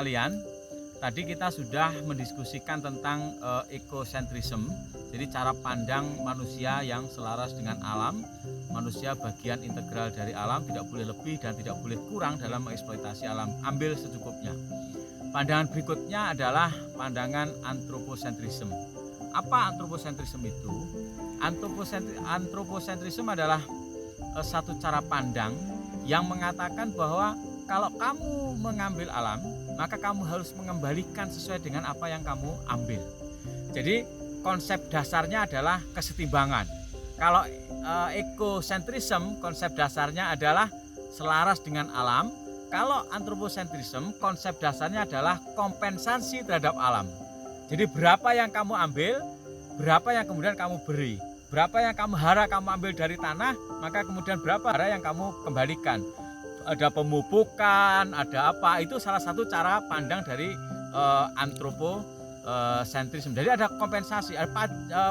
sekalian, tadi kita sudah mendiskusikan tentang ekosentrisme. Jadi cara pandang manusia yang selaras dengan alam, manusia bagian integral dari alam, tidak boleh lebih dan tidak boleh kurang dalam mengeksploitasi alam, ambil secukupnya. Pandangan berikutnya adalah pandangan antroposentrisme. Apa antroposentrisme itu? Antroposentrisme adalah satu cara pandang yang mengatakan bahwa kalau kamu mengambil alam, maka kamu harus mengembalikan sesuai dengan apa yang kamu ambil. Jadi konsep dasarnya adalah kesetimbangan. Kalau ekosentrisme, konsep dasarnya adalah selaras dengan alam. Kalau antroposentrisme, konsep dasarnya adalah kompensasi terhadap alam. Jadi berapa yang kamu ambil, berapa yang kemudian kamu beri. Berapa yang kamu hara kamu ambil dari tanah, maka kemudian berapa hara yang kamu kembalikan. Ada pemupukan, ada apa, itu salah satu cara pandang dari antroposentrisme. Jadi ada kompensasi, ada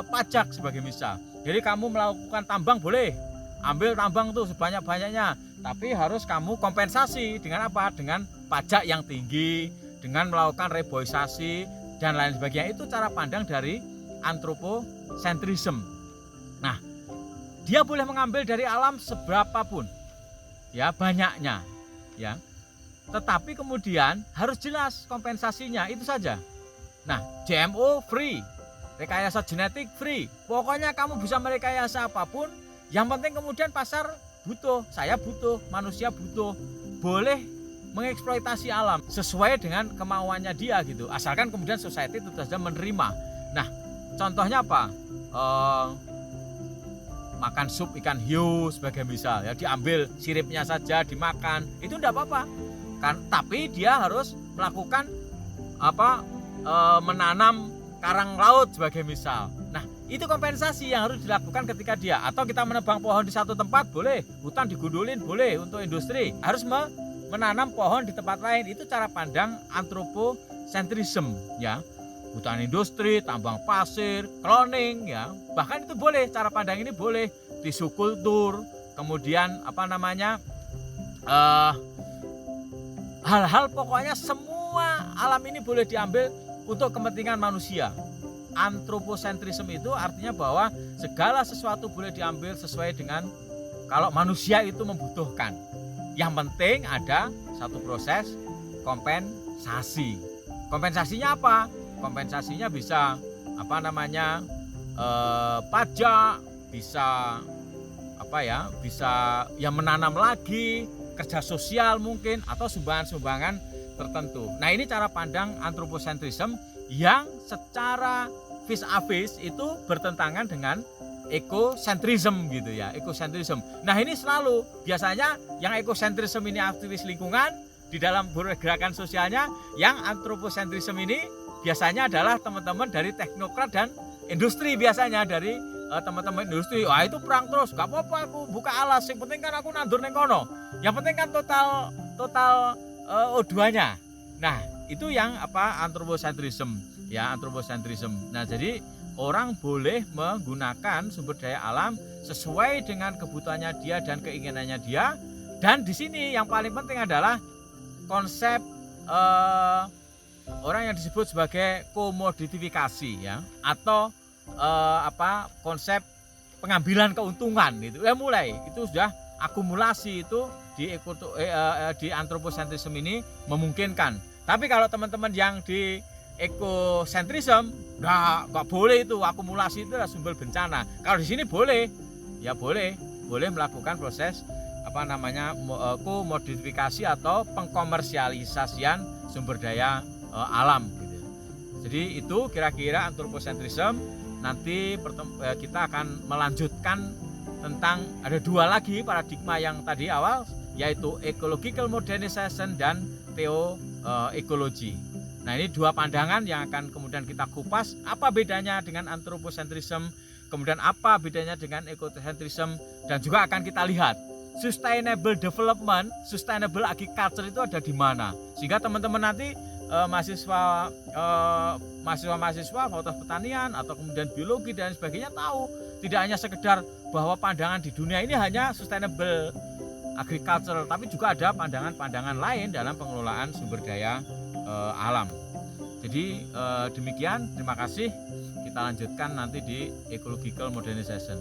pajak sebagai misal. Jadi kamu melakukan tambang boleh, ambil tambang tuh sebanyak-banyaknya, tapi harus kamu kompensasi dengan apa? Dengan pajak yang tinggi, dengan melakukan reboisasi dan lain sebagainya. Itu cara pandang dari antroposentrisme. Nah, dia boleh mengambil dari alam seberapapun, ya banyaknya, ya. Tetapi kemudian harus jelas kompensasinya, itu saja. Nah, GMO free, rekayasa genetik free. Pokoknya kamu bisa merekayasa apapun, yang penting kemudian pasar butuh, saya butuh, manusia butuh. Boleh mengeksploitasi alam sesuai dengan kemauannya dia gitu. Asalkan kemudian society itu saja menerima. Nah, contohnya apa? Makan sup ikan hiu sebagai misal, ya diambil siripnya saja dimakan, itu tidak apa-apa kan, tapi dia harus melakukan menanam karang laut sebagai misal. Nah, itu kompensasi yang harus dilakukan ketika dia, atau kita menebang pohon di satu tempat boleh, hutan digundulin boleh untuk industri, harus menanam pohon di tempat lain. Itu cara pandang antroposentrisme, ya. Hutan industri, tambang pasir, cloning, ya, bahkan itu boleh, cara pandang ini boleh. Tisu kultur, kemudian hal-hal pokoknya semua alam ini boleh diambil untuk kepentingan manusia. Antroposentrisme itu artinya bahwa segala sesuatu boleh diambil sesuai dengan kalau manusia itu membutuhkan. Yang penting ada satu proses kompensasi. Kompensasinya apa? Kompensasinya bisa pajak, bisa bisa menanam lagi, kerja sosial mungkin, atau sumbangan-sumbangan tertentu. Nah, ini cara pandang antroposentrisme yang secara vis-a-vis itu bertentangan dengan ekosentrisme gitu ya, ekosentrisme. Nah, ini selalu biasanya yang ekosentrisme ini aktivis lingkungan di dalam gerakan sosialnya, yang antroposentrisme ini biasanya adalah teman-teman dari teknokrat dan industri, biasanya dari teman-teman industri. Wah, itu perang terus, gak apa-apa aku buka alas, yang penting kan aku nandur neng kono, yang penting kan total O2-nya. Nah, itu yang antroposentrisme, ya, antroposentrisme. Nah, jadi orang boleh menggunakan sumber daya alam sesuai dengan kebutuhannya dia dan keinginannya dia. Dan di sini yang paling penting adalah konsep orang yang disebut sebagai komoditifikasi, ya, atau konsep pengambilan keuntungan gitu. Mulai itu sudah akumulasi itu di antroposentrisme ini memungkinkan. Tapi kalau teman-teman yang di ekosentrisme nggak boleh, itu akumulasi itu adalah sumber bencana. Kalau di sini boleh, ya boleh melakukan proses komodifikasi atau pengkomersialisasian sumber daya alam gitu. Jadi itu kira-kira antroposentrisme. Nanti kita akan melanjutkan tentang ada dua lagi paradigma yang tadi awal, yaitu ecological modernization dan theoekologi. Nah, ini dua pandangan yang akan kemudian kita kupas, apa bedanya dengan antroposentrisme, kemudian apa bedanya dengan ekosentrisme, dan juga akan kita lihat sustainable development, sustainable agriculture itu ada di mana, sehingga teman-teman nanti mahasiswa fakultas pertanian atau kemudian biologi dan sebagainya tahu, tidak hanya sekedar bahwa pandangan di dunia ini hanya sustainable agriculture, tapi juga ada pandangan-pandangan lain dalam pengelolaan sumber daya alam. Jadi demikian, terima kasih. Kita lanjutkan nanti di ecological modernization.